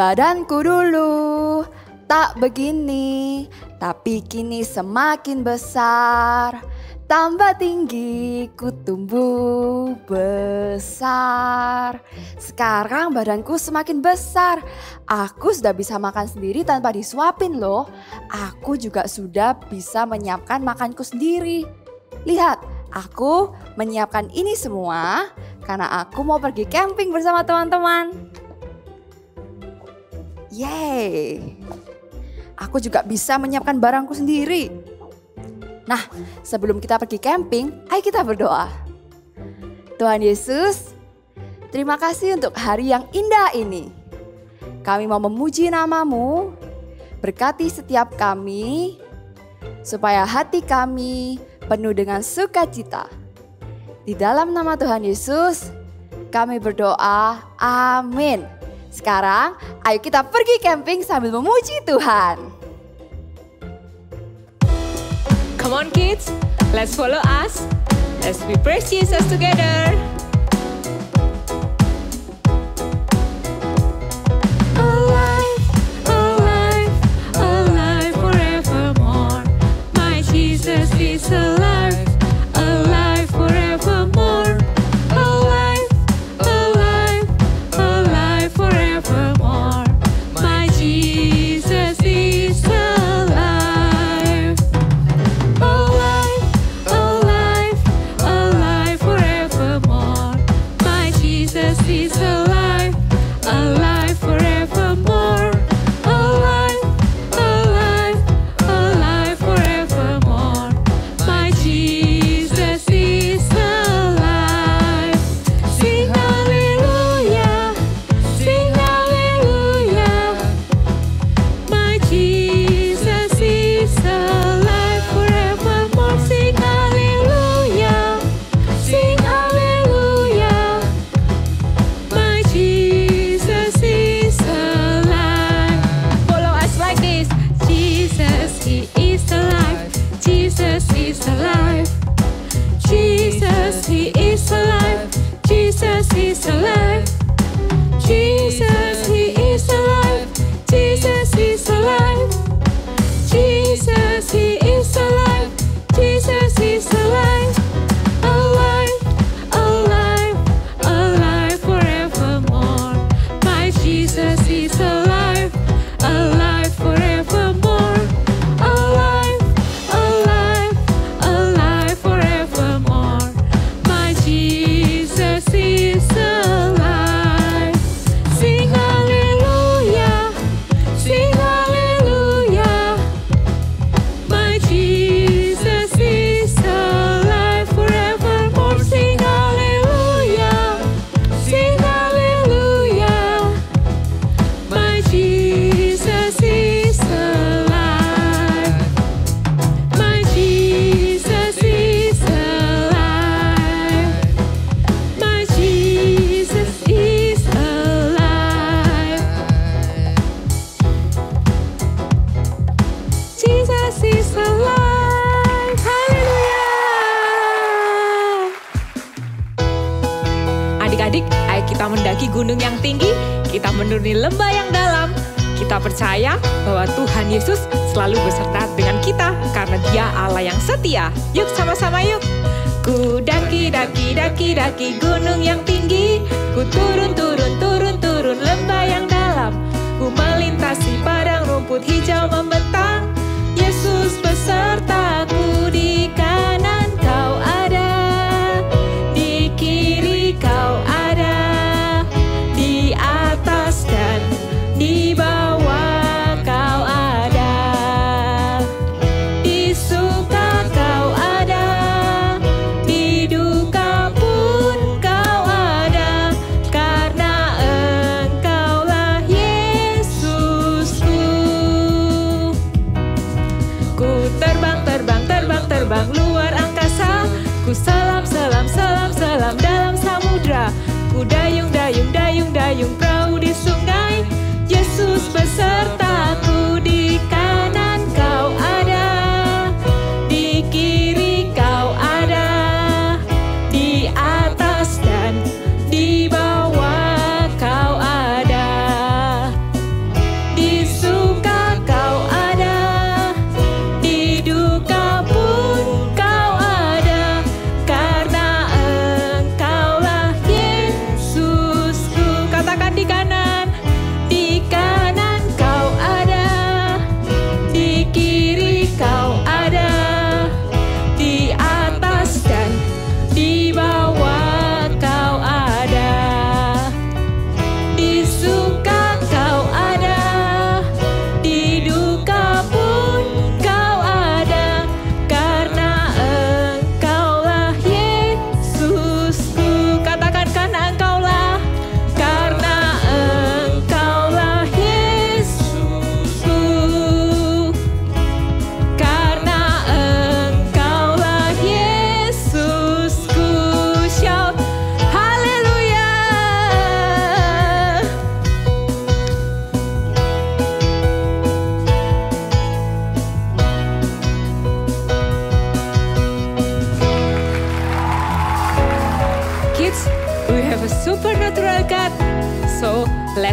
Badanku dulu tak begini, tapi kini semakin besar. Tambah tinggi, ku tumbuh besar. Sekarang badanku semakin besar. Aku sudah bisa makan sendiri tanpa disuapin loh. Aku juga sudah bisa menyiapkan makanku sendiri. Lihat, aku menyiapkan ini semua karena aku mau pergi camping bersama teman-teman. Yeay, aku juga bisa menyiapkan barangku sendiri. Nah, sebelum kita pergi camping, ayo kita berdoa. Tuhan Yesus, terima kasih untuk hari yang indah ini. Kami mau memuji nama-Mu, berkati setiap kami, supaya hati kami penuh dengan sukacita. Di dalam nama Tuhan Yesus, kami berdoa, amin. Sekarang, ayo kita pergi camping sambil memuji Tuhan. Come on kids, let's follow us. Let's we praise Jesus together. Alive, alive, alive forevermore. My Jesus is alive, alive forevermore. Alive, alive, alive forevermore. My Jesus is alive. Alive, alive, alive forevermore. My Jesus is alive, alive forevermore. Alive, alive, alive forevermore. My Jesus is alive. Sing hallelujah, sing hallelujah. My Jesus is alive forevermore. Sing hallelujah, sing hallelujah. My Jesus is alive. Follow us like this. Jesus, He is alive. Jesus is alive. Jesus, He is alive. Jesus is alive. Jesus, He is alive. Jesus is alive. Jesus, He is alive. Jesus is alive. Alive, alive, alive forevermore. My Jesus is alive, alive forevermore. Alive, alive, alive forevermore. My Jesus is alive. Sing hallelujah, sing hallelujah. My Jesus is alive forevermore. Sing hallelujah, sing hallelujah. My Jesus is alive. My Jesus is alive. My Jesus is alive. Jesus is alive. Haleluya. Adik-adik, ayo kita mendaki gunung yang tinggi, kita menuruni lembah yang dalam. Kita percaya bahwa Tuhan Yesus selalu beserta dengan kita karena Dia Allah yang setia. Yuk sama-sama yuk. Ku daki, daki, daki, daki gunung yang tinggi. Ku turun, turun, turun, turun lembah yang dalam. Ku melintasi padang rumput hijau membentang. Yesus besertaku, di kanan Kau ada, di kiri Kau ada, di atas dan di bawah Kau ada, di suka Kau ada, di duka pun Kau ada, karena Engkaulah Yesusku.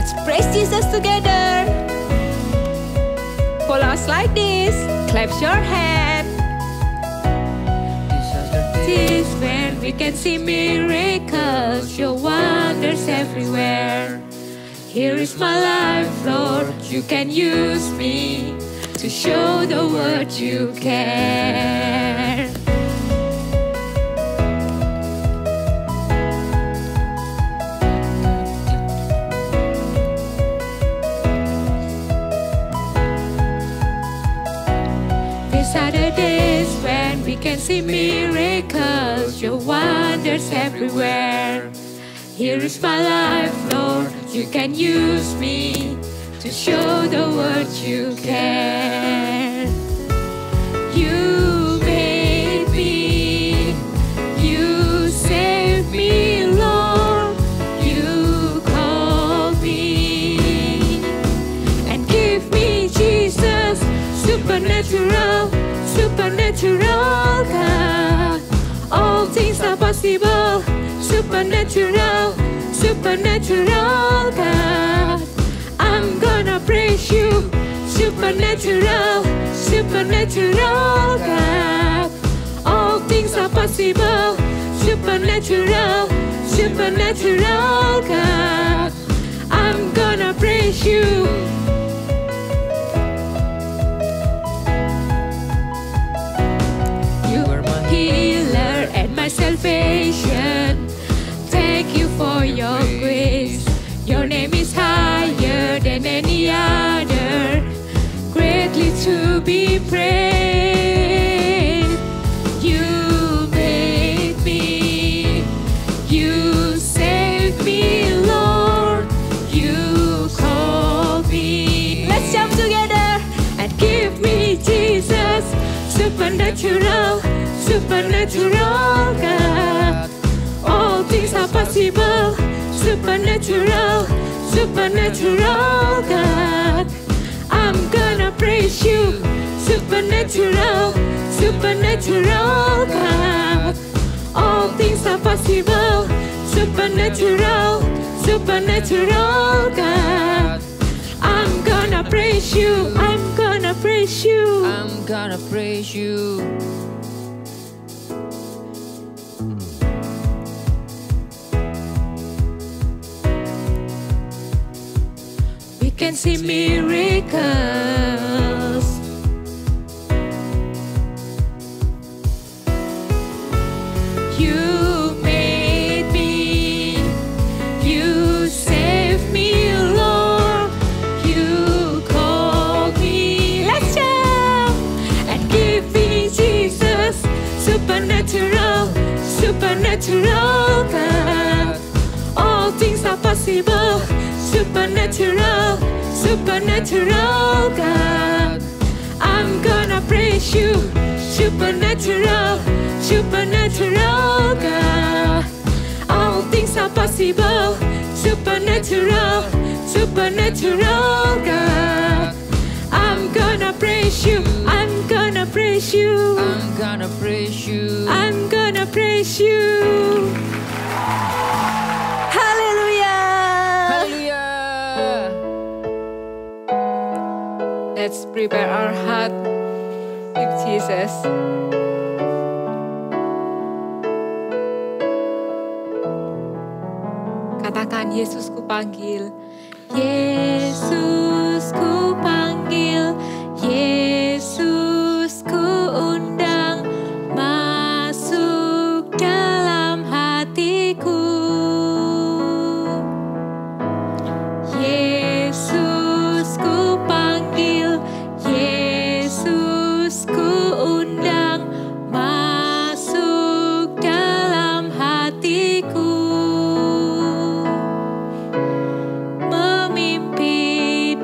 Let's praise Jesus together. Follow us like this. Clap your hand. This is when we can see miracles, your wonders everywhere. Here is my life, Lord. You can use me to show the world you care. These are the days when we can see miracles, your wonders everywhere. Here is my life, Lord. You can use me to show the world you care. You made me, you saved me, Lord. You called me and give me Jesus, supernatural, supernatural God. All things are possible, supernatural, supernatural God. I'm gonna praise you, supernatural, supernatural God. All things are possible, supernatural, supernatural God. I'm gonna praise you. You are my healer and my salvation. Thank you for your grace. Your name is higher than any other, greatly to be praised. You made me, you saved me, Lord. You called me. Let's jump together and give me Jesus, supernatural, supernatural God. All things are possible, supernatural, supernatural God. I'm gonna praise you, supernatural, supernatural God. All things are possible, supernatural, supernatural God. I'm gonna praise you, I'm gonna praise you, I'm gonna praise you. We can see miracles. You made me, you saved me, Lord. You called me. Let's jump and give me Jesus, supernatural, supernatural God. All things are possible, supernatural, supernatural God. I'm gonna praise you, supernatural, supernatural God. All things are possible, supernatural, supernatural God. I'm gonna praise you, I'm gonna praise you, I'm gonna praise you. I'm gonna praise you. Hallelujah. Let's prepare our heart with Jesus. Katakan, Yesus ku panggil, Yesus ku panggil, Yesus ku undang, masuk dalam hatiku. Yesus ku panggil, Yesus ku undang, masuk dalam hatiku. Memimpin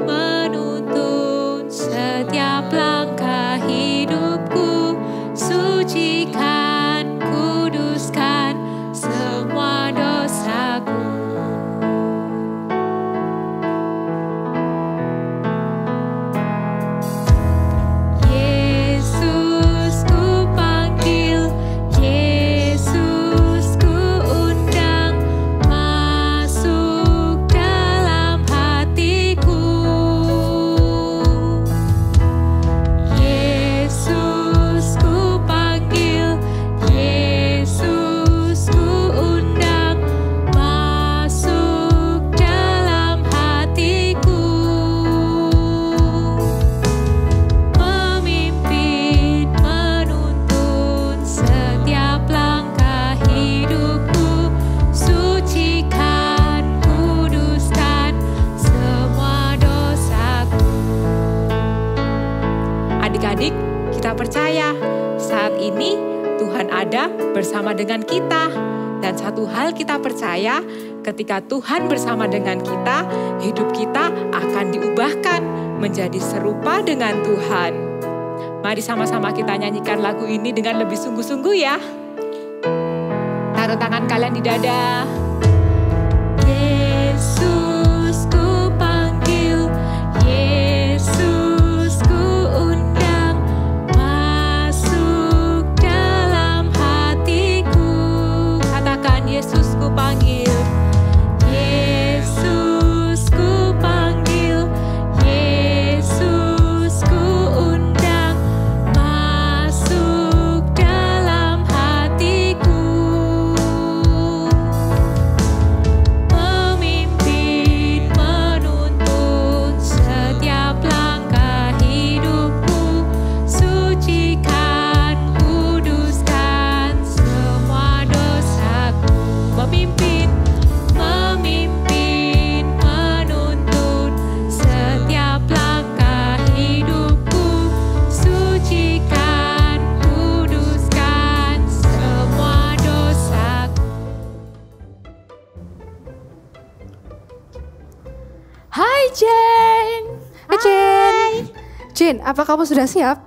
kita percaya saat ini Tuhan ada bersama dengan kita. Dan satu hal kita percaya, ketika Tuhan bersama dengan kita, hidup kita akan diubahkan menjadi serupa dengan Tuhan. Mari sama-sama kita nyanyikan lagu ini dengan lebih sungguh-sungguh ya. Taruh tangan kalian di dada. Yesus ku panggil, Yesus ku undang, masuk dalam hatiku. Katakan Yesus ku panggil, Yesus ku panggil, Yesus ku undang, masuk dalam hatiku. Memimpin, menuntun setiap langkah hidupku, sucikan, kuduskan semua dosaku. Memimpin, menuntun setiap langkah hidupku, sucikan, kuduskan semua dosaku. Hai Jen. Jen, apa kamu sudah siap?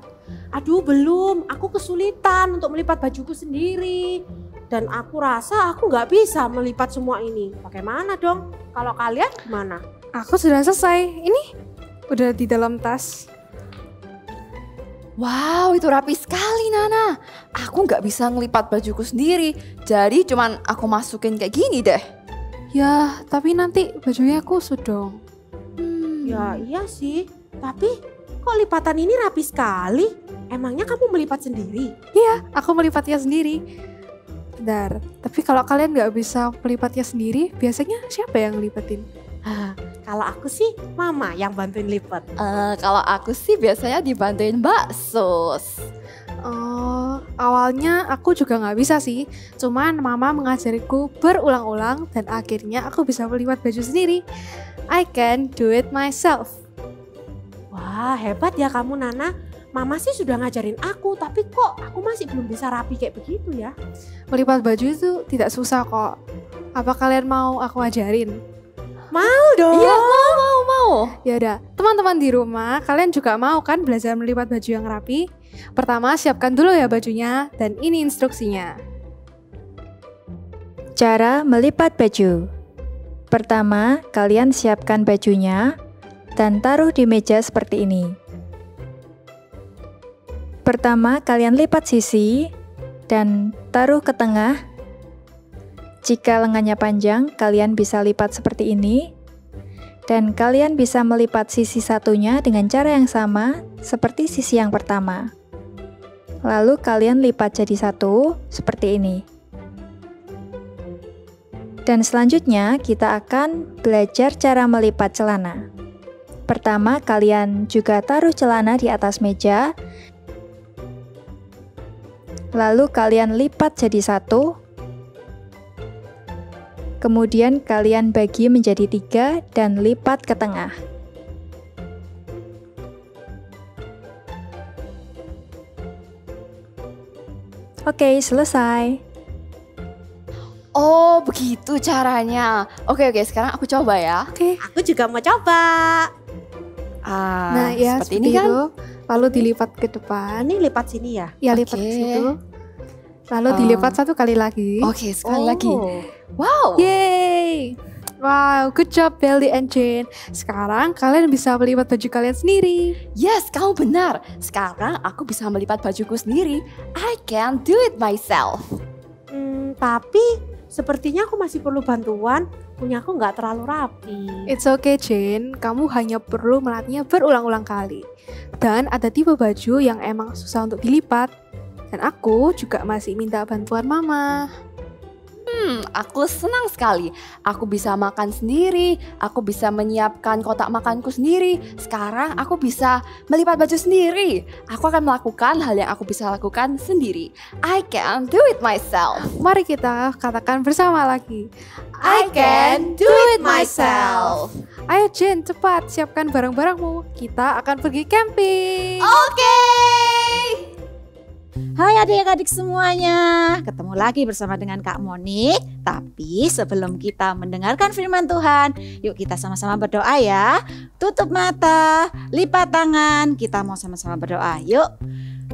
Aduh belum, aku kesulitan untuk melipat bajuku sendiri. Dan aku rasa aku nggak bisa melipat semua ini. Bagaimana dong? Kalau kalian gimana? Aku sudah selesai. Ini udah di dalam tas. Wow, itu rapi sekali Nana. Aku nggak bisa ngelipat bajuku sendiri. Jadi cuman aku masukin kayak gini deh. Ya, tapi nanti bajunya kusut dong. Ya iya sih, tapi kok lipatan ini rapi sekali? Emangnya kamu melipat sendiri? Iya, aku melipatnya sendiri. Bentar, tapi kalau kalian nggak bisa melipatnya sendiri, biasanya siapa yang ngelipatin? Kalau aku sih mama yang bantuin lipat. Kalau aku sih biasanya dibantuin Mbak Sus. Awalnya aku juga nggak bisa sih. Cuman mama mengajariku berulang-ulang dan akhirnya aku bisa melipat baju sendiri. I can do it myself. Wah hebat ya kamu Nana. Mama sih sudah ngajarin aku, tapi kok aku masih belum bisa rapi kayak begitu ya? Melipat baju itu tidak susah kok. Apa kalian mau aku ajarin? Mau dong. Iya mau. Ya udah, teman-teman di rumah, kalian juga mau kan belajar melipat baju yang rapi? Pertama, siapkan dulu ya bajunya, dan ini instruksinya. Cara melipat baju. Pertama, kalian siapkan bajunya dan taruh di meja seperti ini. Pertama, kalian lipat sisi dan taruh ke tengah. Jika lengannya panjang, kalian bisa lipat seperti ini. Dan kalian bisa melipat sisi satunya dengan cara yang sama seperti sisi yang pertama. Lalu kalian lipat jadi satu seperti ini. Dan selanjutnya kita akan belajar cara melipat celana. Pertama, kalian juga taruh celana di atas meja. Lalu kalian lipat jadi satu. Kemudian kalian bagi menjadi 3 dan lipat ke tengah. Oke, selesai. Oh begitu caranya. Oke, sekarang aku coba ya. Oke. Aku juga mau coba. Nah ya, seperti ini kan. itu. Lalu dilipat ke depan. Ini lipat sini ya? Ya, lipat Oke. ke situ. Lalu dilipat satu kali lagi. Oke, sekali lagi. Oh. Wow. Yeay. Wow, good job Belly and Jane. Sekarang kalian bisa melipat baju kalian sendiri. Yes, kamu benar. Sekarang aku bisa melipat bajuku sendiri. I can do it myself. Tapi sepertinya aku masih perlu bantuan. Punyaku nggak terlalu rapi. It's okay Jane, kamu hanya perlu melatihnya berulang-ulang kali. Dan ada tipe baju yang emang susah untuk dilipat. Dan aku juga masih minta bantuan mama. Aku senang sekali. Aku bisa makan sendiri. Aku bisa menyiapkan kotak makanku sendiri. Sekarang aku bisa melipat baju sendiri. Aku akan melakukan hal yang aku bisa lakukan sendiri. I can do it myself. Mari kita katakan bersama lagi. I can do it myself. Ayo Jane, cepat siapkan barang-barangmu. Kita akan pergi camping. Oke. adik-adik semuanya, ketemu lagi bersama dengan Kak Monik. Tapi sebelum kita mendengarkan firman Tuhan, yuk kita sama-sama berdoa ya. Tutup mata, lipat tangan, kita mau sama-sama berdoa. Yuk.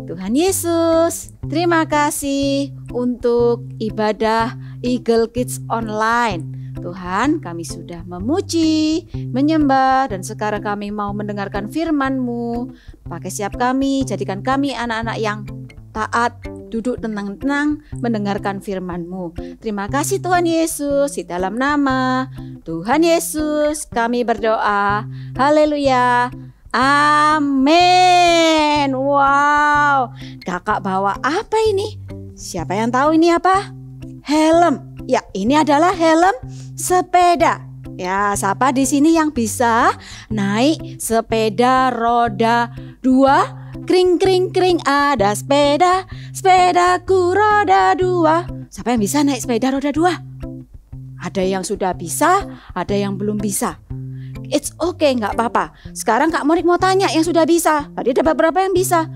Tuhan Yesus, terima kasih untuk ibadah Eagle Kids Online. Tuhan, kami sudah memuji, menyembah, dan sekarang kami mau mendengarkan firman-Mu. Pakai siap kami, jadikan kami anak-anak yang taat, duduk tenang-tenang mendengarkan firman-Mu. Terima kasih Tuhan Yesus, di dalam nama Tuhan Yesus kami berdoa. Haleluya. Amin. Wow, kakak bawa apa ini? Siapa yang tahu ini apa? Helm. Ya, ini adalah helm sepeda. Ya, siapa di sini yang bisa naik sepeda roda 2? Kring kring kring, ada sepeda, sepedaku roda 2. Siapa yang bisa naik sepeda roda 2? Ada yang sudah bisa, ada yang belum bisa. It's okay, nggak apa-apa. Sekarang Kak Monik mau tanya yang sudah bisa. Tadi ada beberapa yang bisa.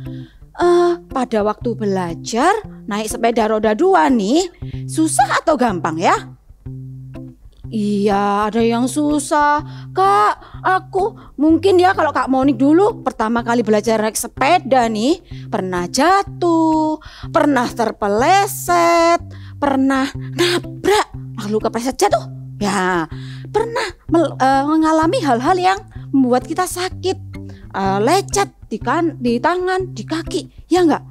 Pada waktu belajar naik sepeda roda 2 nih, susah atau gampang ya? Iya, ada yang susah. Kak, aku mungkin ya kalau Kak Monik dulu pertama kali belajar naik sepeda nih, pernah jatuh, pernah terpeleset, pernah nabrak, lalu kepleset jatuh. Ya, pernah mengalami hal-hal yang membuat kita sakit, lecet di tangan, di kaki, ya enggak?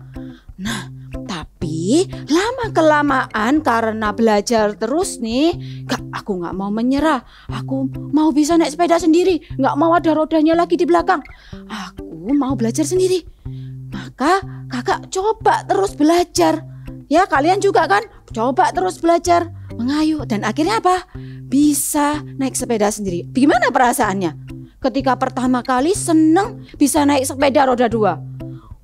Nah, tapi lama-kelamaan karena belajar terus nih, aku nggak mau menyerah. Aku mau bisa naik sepeda sendiri, nggak mau ada rodanya lagi di belakang. Aku mau belajar sendiri. Maka kakak coba terus belajar. Ya, kalian juga kan coba terus belajar, mengayuh, dan akhirnya apa? Bisa naik sepeda sendiri. Gimana perasaannya? Ketika pertama kali seneng bisa naik sepeda roda 2.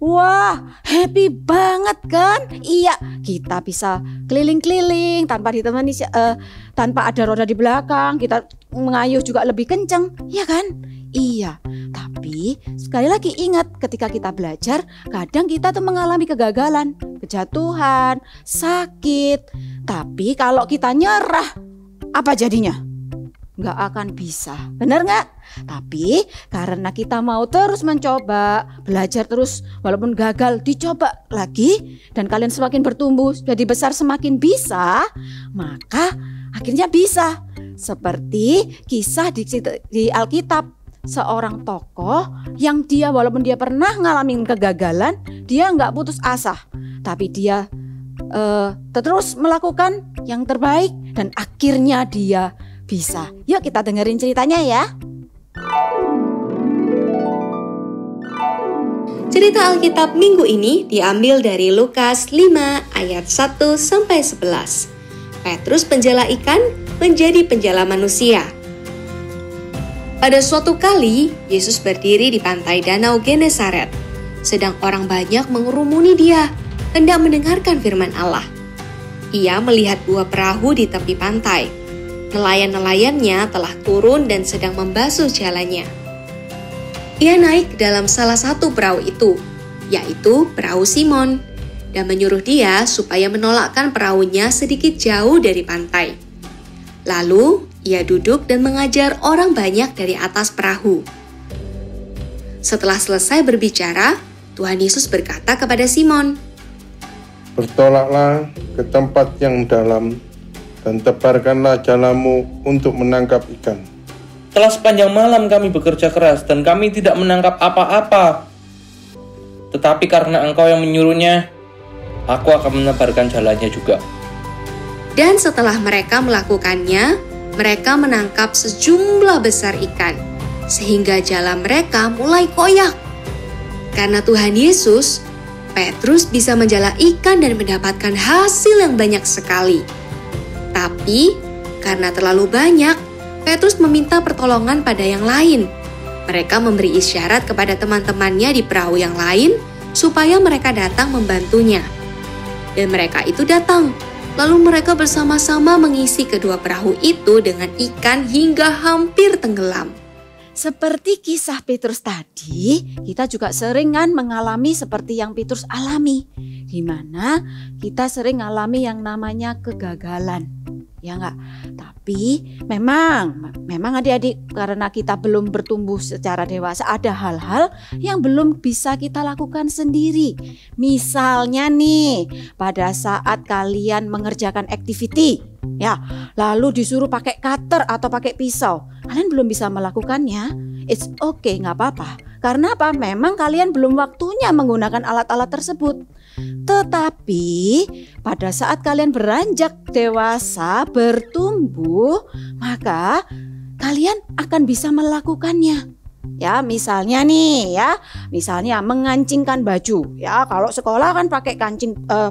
Wah, happy banget kan? Iya, kita bisa keliling-keliling tanpa ditemani, tanpa ada roda di belakang. Kita mengayuh juga lebih kenceng, ya kan? Iya, tapi sekali lagi ingat, ketika kita belajar, kadang kita tuh mengalami kegagalan, kejatuhan, sakit. Tapi kalau kita nyerah, apa jadinya? Nggak akan bisa, benar nggak? Tapi karena kita mau terus mencoba, belajar terus, walaupun gagal dicoba lagi, dan kalian semakin bertumbuh, jadi besar semakin bisa, maka akhirnya bisa. Seperti kisah di Alkitab, seorang tokoh yang dia walaupun dia pernah ngalamin kegagalan, dia nggak putus asa, tapi dia terus melakukan yang terbaik dan akhirnya dia bisa. Yuk kita dengerin ceritanya ya. Cerita Alkitab minggu ini diambil dari Lukas 5 ayat 1-11. Petrus penjala ikan menjadi penjala manusia. Pada suatu kali, Yesus berdiri di pantai Danau Genesaret. Sedang orang banyak mengerumuni dia, hendak mendengarkan firman Allah. Ia melihat 2 perahu di tepi pantai. Nelayan-nelayannya telah turun dan sedang membasuh jalannya. Ia naik ke dalam salah satu perahu itu, yaitu perahu Simon, dan menyuruh dia supaya menolakkan perahunya sedikit jauh dari pantai. Lalu ia duduk dan mengajar orang banyak dari atas perahu. Setelah selesai berbicara, Tuhan Yesus berkata kepada Simon, "Bertolaklah ke tempat yang dalam dan tebarkanlah jalamu untuk menangkap ikan." Telah sepanjang malam kami bekerja keras dan kami tidak menangkap apa-apa. Tetapi karena Engkau yang menyuruhnya, aku akan menebarkan jalannya juga. Dan setelah mereka melakukannya, mereka menangkap sejumlah besar ikan, sehingga jala mereka mulai koyak. Karena Tuhan Yesus, Petrus bisa menjala ikan dan mendapatkan hasil yang banyak sekali. Tapi karena terlalu banyak, Petrus meminta pertolongan pada yang lain. Mereka memberi isyarat kepada teman-temannya di perahu yang lain supaya mereka datang membantunya. Dan mereka itu datang. Lalu mereka bersama-sama mengisi kedua perahu itu dengan ikan hingga hampir tenggelam. seperti kisah Petrus tadi, kita juga sering kan mengalami seperti yang Petrus alami. Di mana kita sering alami yang namanya kegagalan. Ya enggak? Tapi memang adik-adik, karena kita belum bertumbuh secara dewasa, ada hal-hal yang belum bisa kita lakukan sendiri. Misalnya nih, pada saat kalian mengerjakan activity, ya, lalu disuruh pakai cutter atau pakai pisau, kalian belum bisa melakukannya. It's okay, nggak apa-apa. Karena apa? Memang kalian belum waktunya menggunakan alat-alat tersebut. Tetapi pada saat kalian beranjak dewasa, bertumbuh, maka kalian akan bisa melakukannya. Ya, misalnya nih ya, misalnya mengancingkan baju. Ya, kalau sekolah kan pakai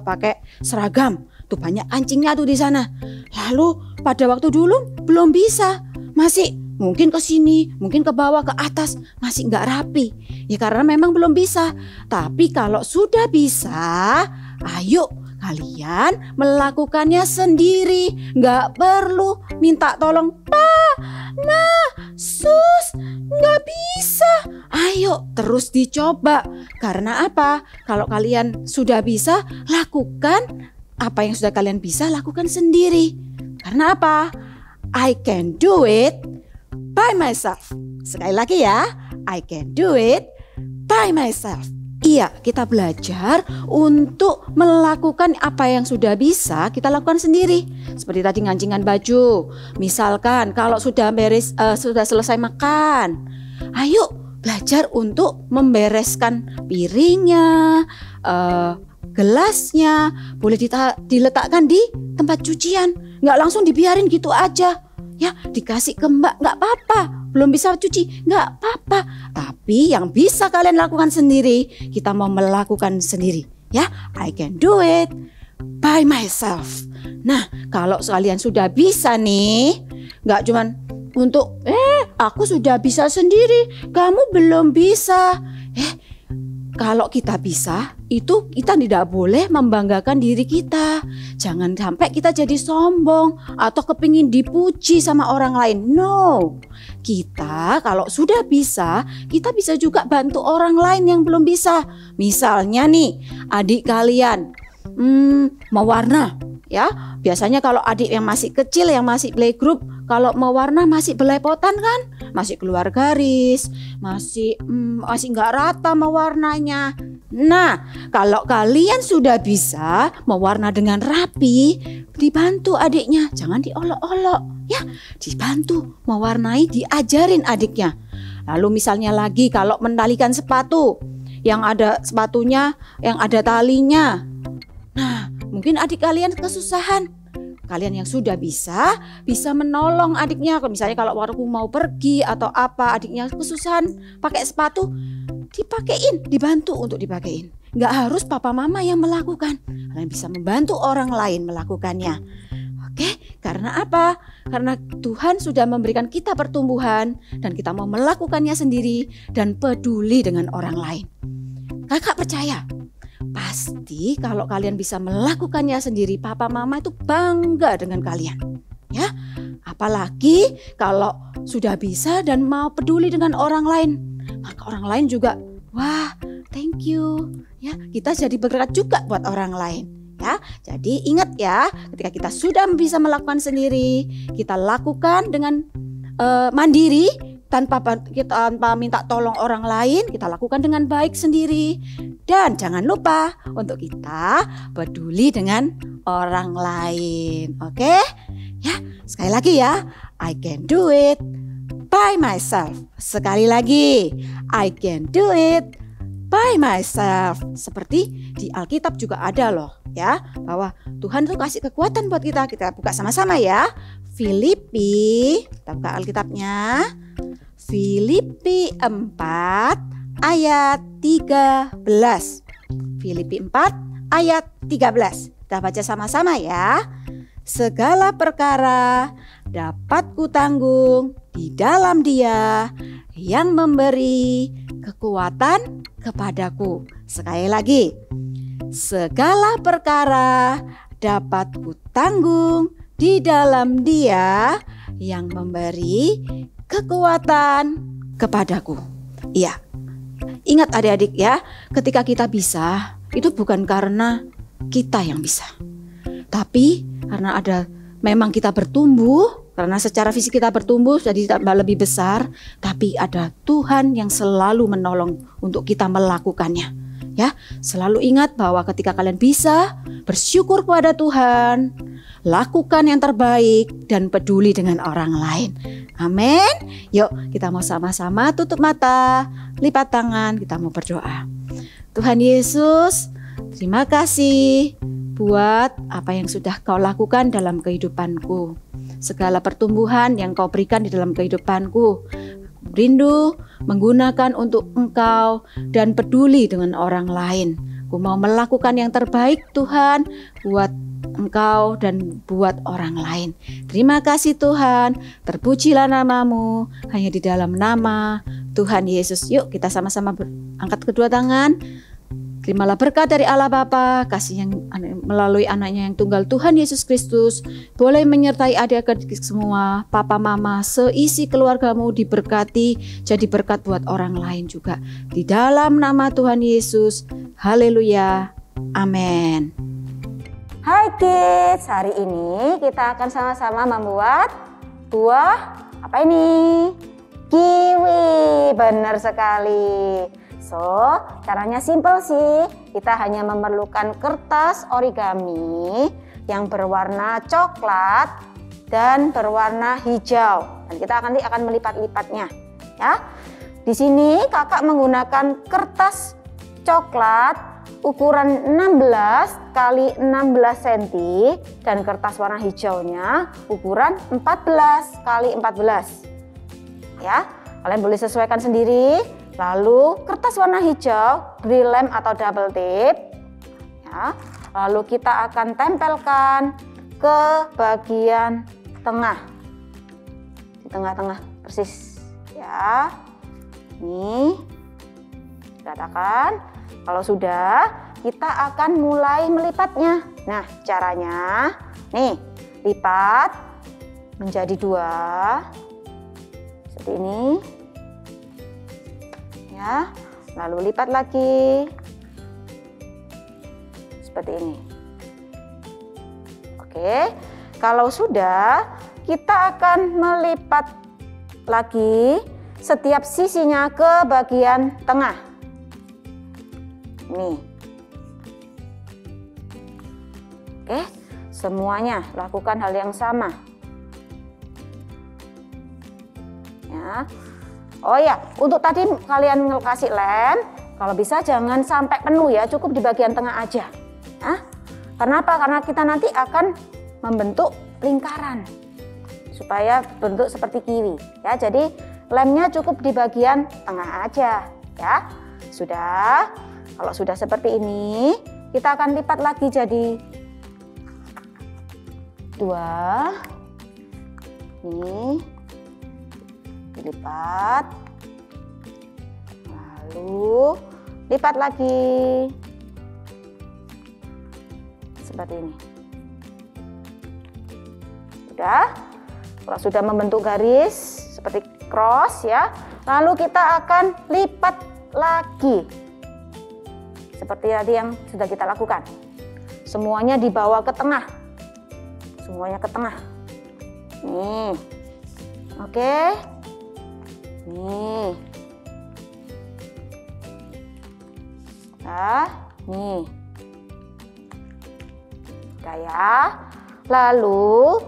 pakai seragam. Tuh banyak kancingnya tuh di sana. Lalu pada waktu dulu belum bisa. Masih mungkin ke sini, mungkin ke bawah, ke atas, masih nggak rapi. Ya karena memang belum bisa. Tapi kalau sudah bisa, ayo kalian melakukannya sendiri. Nggak perlu minta tolong, Pak, Nah, Sus, nggak bisa. Ayo terus dicoba. Karena apa? Kalau kalian sudah bisa, lakukan apa yang sudah kalian bisa, lakukan sendiri. Karena apa? I can do it by myself. Sekali lagi ya, I can do it by myself. Iya, kita belajar untuk melakukan apa yang sudah bisa kita lakukan sendiri. Seperti tadi ngancingan baju. Misalkan kalau sudah selesai makan, ayo belajar untuk membereskan piringnya, gelasnya, boleh diletakkan di tempat cucian. Nggak langsung dibiarin gitu aja. Ya, dikasih ke mbak, nggak apa-apa. Belum bisa cuci, nggak apa-apa. Tapi yang bisa kalian lakukan sendiri, kita mau melakukan sendiri. Ya, I can do it by myself. Nah, kalau kalian sudah bisa nih, nggak cuman untuk aku sudah bisa sendiri, kamu belum bisa. Kalau kita bisa, itu kita tidak boleh membanggakan diri kita. Jangan sampai kita jadi sombong atau kepingin dipuji sama orang lain. No, kita kalau sudah bisa, kita bisa juga bantu orang lain yang belum bisa. Misalnya nih, adik kalian mewarna. Ya, biasanya kalau adik yang masih kecil, yang masih playgroup, kalau mewarna masih belepotan kan, masih keluar garis, masih nggak rata mewarnanya. Nah, kalau kalian sudah bisa mewarna dengan rapi, dibantu adiknya, jangan diolok-olok, ya, dibantu mewarnai, diajarin adiknya. Lalu misalnya lagi kalau mentalikan sepatu, yang ada sepatunya, yang ada talinya. Nah, mungkin adik kalian kesusahan. Kalian yang sudah bisa menolong adiknya. Misalnya kalau waktu mau pergi atau apa, adiknya kesusahan pakai sepatu, dipakein, dibantu untuk dipakein. Nggak harus papa mama yang melakukan. Kalian bisa membantu orang lain melakukannya. Oke, karena apa? Karena Tuhan sudah memberikan kita pertumbuhan dan kita mau melakukannya sendiri dan peduli dengan orang lain. Kakak percaya, pasti kalau kalian bisa melakukannya sendiri, papa mama itu bangga dengan kalian. Ya, apalagi kalau sudah bisa dan mau peduli dengan orang lain, maka orang lain juga, wah, thank you. Ya, kita jadi bergerak juga buat orang lain. Ya, jadi ingat ya, ketika kita sudah bisa melakukan sendiri, kita lakukan dengan mandiri, tanpa minta tolong orang lain, kita lakukan dengan baik sendiri. Dan jangan lupa untuk kita peduli dengan orang lain. Oke? Ya, sekali lagi ya, I can do it by myself. Sekali lagi, I can do it by myself. Seperti di Alkitab juga ada loh, ya, bahwa Tuhan tuh kasih kekuatan buat kita. Kita buka sama-sama ya. Filipi, kita buka Alkitabnya. Filipi 4 ayat 13. Filipi 4 ayat 13. Kita baca sama-sama ya. Segala perkara dapat kutanggung di dalam Dia yang memberi kekuatan kepadaku. Sekali lagi. Segala perkara dapat kutanggung di dalam Dia yang memberi kekuatan kepadaku. Iya, ingat adik-adik ya, ketika kita bisa, itu bukan karena kita yang bisa. Tapi karena memang kita bertumbuh, karena secara fisik kita bertumbuh jadi tambah lebih besar, tapi ada Tuhan yang selalu menolong untuk kita melakukannya. Ya, selalu ingat bahwa ketika kalian bisa, bersyukur kepada Tuhan, lakukan yang terbaik dan peduli dengan orang lain. Amin. Yuk, kita mau sama-sama tutup mata, lipat tangan, kita mau berdoa. Tuhan Yesus, terima kasih buat apa yang sudah Kau lakukan dalam kehidupanku. Segala pertumbuhan yang Kau berikan di dalam kehidupanku. Rindu menggunakan untuk Engkau dan peduli dengan orang lain. Ku mau melakukan yang terbaik Tuhan buat Engkau dan buat orang lain. Terima kasih Tuhan, terpujilah nama-Mu hanya di dalam nama Tuhan Yesus. Yuk kita sama-sama angkat kedua tangan. Terimalah berkat dari Allah Bapa, kasih yang melalui anaknya yang tunggal Tuhan Yesus Kristus, boleh menyertai adik-adik semua, papa mama, seisi keluargamu diberkati, jadi berkat buat orang lain juga. Di dalam nama Tuhan Yesus, haleluya, amin. Hai kids, hari ini kita akan sama-sama membuat buah, apa ini? Kiwi, benar sekali. So, caranya simple sih. Kita hanya memerlukan kertas origami yang berwarna coklat dan berwarna hijau. Dan kita akan melipat-lipatnya, ya. Di sini kakak menggunakan kertas coklat ukuran 16 x 16 cm dan kertas warna hijaunya ukuran 14 x 14. Ya, kalian boleh sesuaikan sendiri. Lalu kertas warna hijau, brilem atau double tip, ya. Lalu kita akan tempelkan ke bagian tengah, di tengah-tengah persis, ya. Nih, katakan. Kalau sudah, kita akan mulai melipatnya. Nah, caranya, nih, lipat menjadi 2, seperti ini. Ya, lalu lipat lagi seperti ini. Oke, kalau sudah, kita akan melipat lagi setiap sisinya ke bagian tengah. Nih. Oke, semuanya lakukan hal yang sama. Ya. Oh ya, untuk tadi kalian kasih lem, kalau bisa jangan sampai penuh ya, cukup di bagian tengah aja. Nah, kenapa? Karena kita nanti akan membentuk lingkaran supaya bentuk seperti kiwi. Ya, jadi lemnya cukup di bagian tengah aja. Ya, sudah. Kalau sudah seperti ini, kita akan lipat lagi jadi 2. Nih. Dilipat, lalu lipat lagi seperti ini. Kalau sudah membentuk garis seperti cross ya, lalu kita akan lipat lagi seperti tadi yang sudah kita lakukan. Semuanya dibawa ke tengah, semuanya ke tengah. Nih, oke. Nih. Nah, nih. Udah ya. Lalu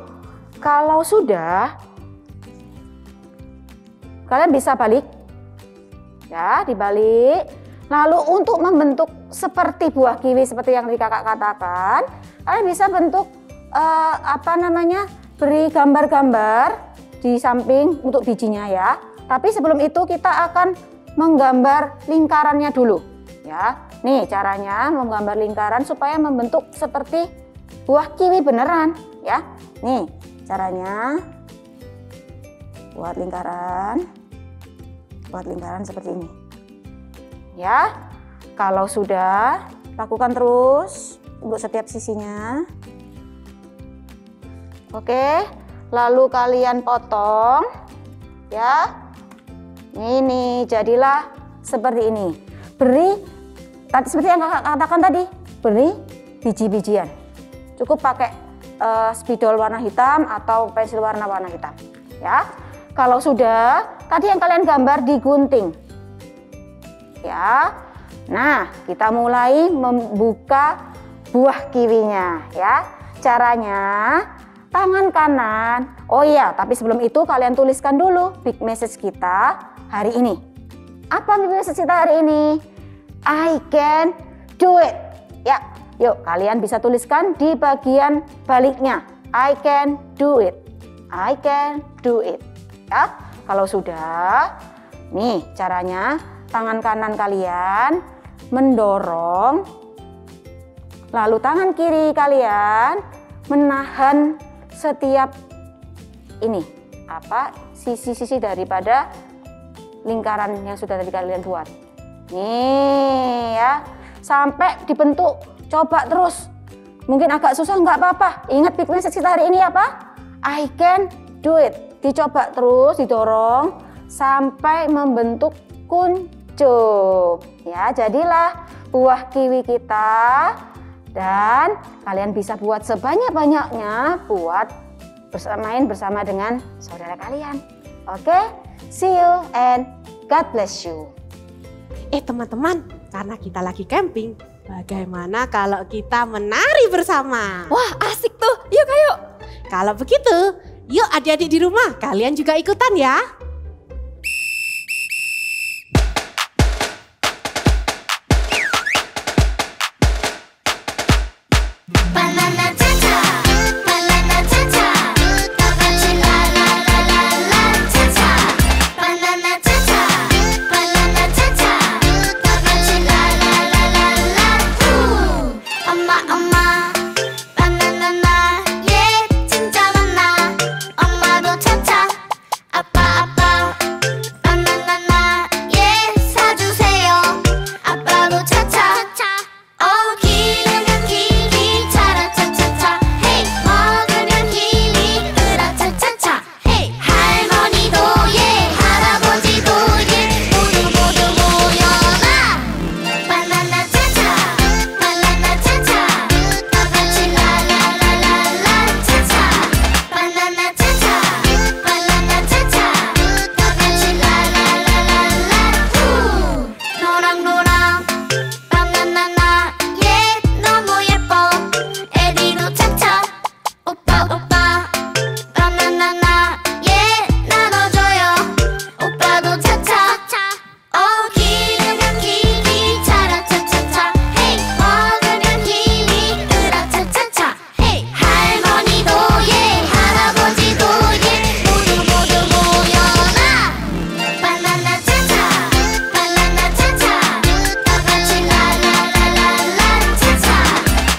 kalau sudah, kalian bisa balik. Ya, dibalik. Lalu untuk membentuk seperti buah kiwi seperti yang tadi kakak katakan, kalian bisa bentuk beri gambar-gambar di samping untuk bijinya ya. Tapi sebelum itu kita akan menggambar lingkarannya dulu ya. Nih caranya menggambar lingkaran supaya membentuk seperti buah kiwi beneran ya. Nih caranya buat lingkaran seperti ini ya. Kalau sudah, lakukan terus untuk setiap sisinya. Oke, lalu kalian potong ya. Ini jadilah seperti ini. Beri, seperti yang kakak katakan tadi, beri biji-bijian. Cukup pakai spidol warna hitam atau pensil warna hitam. Ya, kalau sudah, tadi yang kalian gambar digunting. Ya, nah kita mulai membuka buah kiwinya. Ya, caranya tangan kanan. Oh iya, tapi sebelum itu kalian tuliskan dulu big message kita hari ini. Apa big message kita hari ini? I can do it. Ya, yuk kalian bisa tuliskan di bagian baliknya. I can do it. I can do it. Ya, kalau sudah, nih caranya tangan kanan kalian mendorong, lalu tangan kiri kalian menahan setiap ini sisi-sisi daripada lingkaran yang sudah tadi kalian buat. Nih ya, sampai dibentuk. Coba terus. Mungkin agak susah, nggak apa-apa. Ingat big message kita hari ini apa? I can do it. Dicoba terus, didorong sampai membentuk kuncup. Ya, jadilah buah kiwi kita. Dan kalian bisa buat sebanyak-banyaknya buat main bersama dengan saudara kalian. Oke, see you and God bless you. Teman-teman, karena kita lagi camping, bagaimana kalau kita menari bersama? Wah, asik tuh. Yuk, ayo. Kalau begitu, yuk adik-adik di rumah, kalian juga ikutan ya. Banana cha-cha, banana cha-cha, kita 같이 la la la la la cha-cha. Banana cha-cha, banana cha-cha, kita 같이 la la la la la. 엄마 엄마, 바나나 얘 진짜 많아. 엄마도 cha-cha, 아빠 아빠, 바나나 얘 사주세요. 아빠도 cha-cha. 기르면 길이 차라 차차차 헤이 먹으면 힘이 으라 차차차 헤이 할머니도 예 할아버지도 예 모두 모여라. 바나나 차차 다 같이 라라라라라 차차. 바나나 차차 다 같이 라라라라라. 노랑노랑 바나나 얘 너무 예뻐. 에디도 차차 오빠 바나나 얘 나눠줘요. 오빠도 차차 기르면 길이 차라 차차차 헤이 먹으면 힘이 으라 차차차 헤이 할머니도 예 할아버지도 예 모두 모여라. 바나나 차차 다 같이 라라라라라 차차.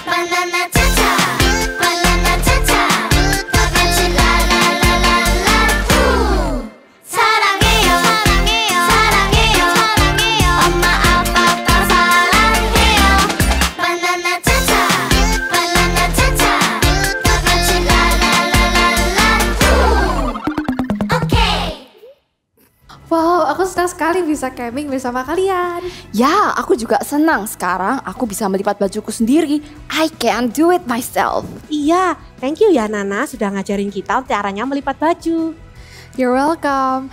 바나나 차차 다 같이 라라라라라. 사랑해요 엄마 아빠 사랑해요. 바나나 차차 다 같이 라라라라라. 오케이. Wow, aku senang sekali bisa camping bersama kalian. Ya, aku juga senang. Sekarang aku bisa melipat bajuku sendiri. I can do it myself. Iya, thank you ya Nana sudah ngajarin kita caranya melipat baju. You're welcome.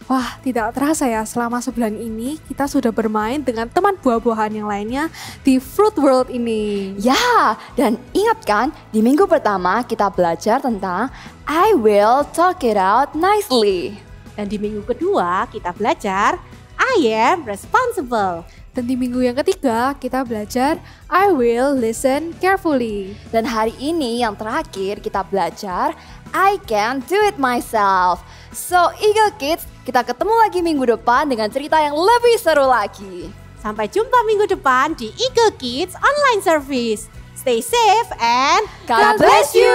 Wah, tidak terasa ya, selama sebulan ini kita sudah bermain dengan teman buah-buahan yang lainnya di Fruit World ini. Ya, dan ingat kan, di minggu pertama kita belajar tentang I will talk it out nicely. Dan di minggu kedua kita belajar I am responsible. Dan di minggu yang ketiga kita belajar I will listen carefully. Dan hari ini yang terakhir kita belajar I can do it myself. So Eagle Kids, kita ketemu lagi minggu depan dengan cerita yang lebih seru lagi. Sampai jumpa minggu depan di Eagle Kids Online Service. Stay safe and God bless you.